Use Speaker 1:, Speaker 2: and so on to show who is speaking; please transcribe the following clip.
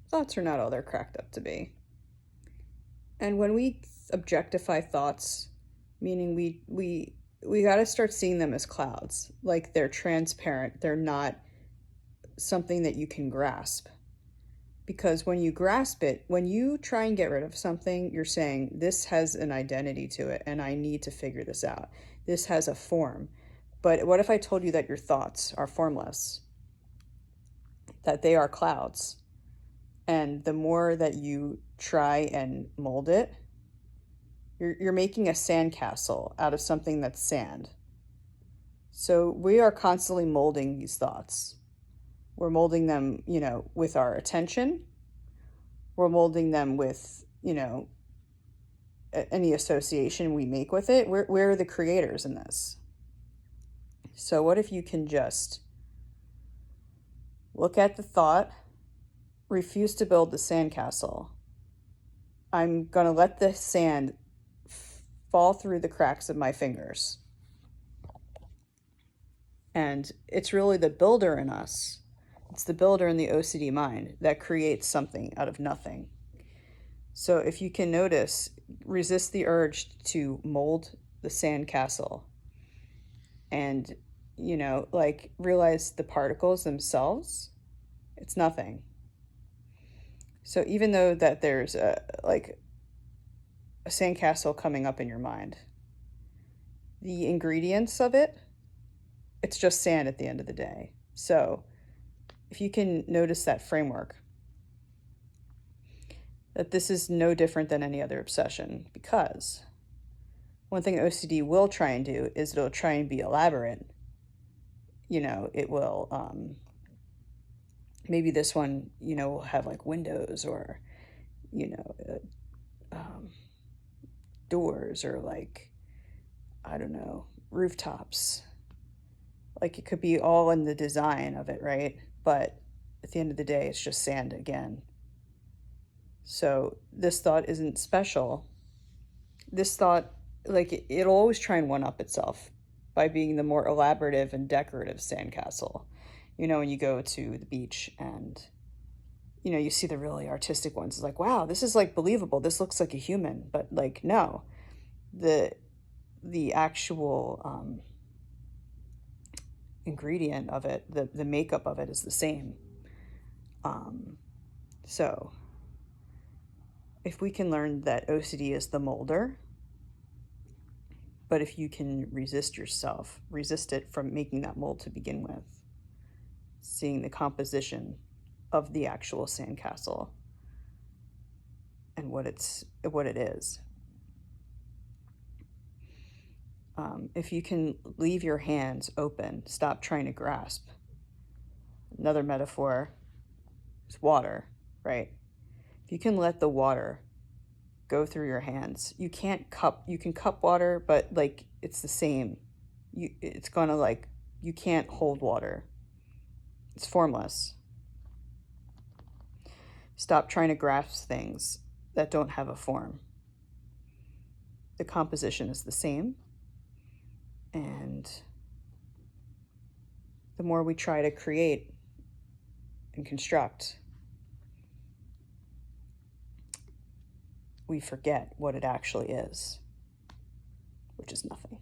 Speaker 1: thoughts are not all they're cracked up to be. And when we objectify thoughts, meaning we got to start seeing them as clouds, like they're transparent, they're not something that you can grasp. Because when you grasp it, when you try and get rid of something, you're saying, this has an identity to it, and I need to figure this out. This has a form. But what if I told you that your thoughts are formless? That they are clouds. And the more that you try and mold it, you're making a sandcastle out of something that's sand. So we are constantly molding these thoughts. We're molding them, with our attention. We're molding them with, any association we make with it. We're the creators in this. So what if you can just look at the thought, refuse to build the sandcastle. I'm going to let the sand fall through the cracks of my fingers. And it's really the builder in us. It's the builder in the OCD mind that creates something out of nothing. So if you can notice, resist the urge to mold the sandcastle and, realize the particles themselves, it's nothing. So even though that there's a sandcastle coming up in your mind, the ingredients of it, it's just sand at the end of the day. So if you can notice that framework, that this is no different than any other obsession, because one thing OCD will try and do is it'll try and be elaborate. It will, maybe this one, will have like windows or, doors or like, I don't know, rooftops. Like it could be all in the design of it, right? But at the end of the day, it's just sand again. So this thought isn't special. This thought, it'll always try and one-up itself by being the more elaborative and decorative sandcastle. When you go to the beach and, you see the really artistic ones. It's like, wow, this is like believable. This looks like a human. But like, no, the actual ingredient of it, the makeup of it is the same. So if we can learn that OCD is the molder, but if you can resist it from making that mold to begin with, seeing the composition of the actual sandcastle and what it is. If you can leave your hands open, stop trying to grasp. Another metaphor is water, right? If you can let the water go through your hands, you can cup water, but like it's the same. It's gonna you can't hold water. It's formless. Stop trying to grasp things that don't have a form. The composition is the same. And the more we try to create and construct, we forget what it actually is, which is nothing.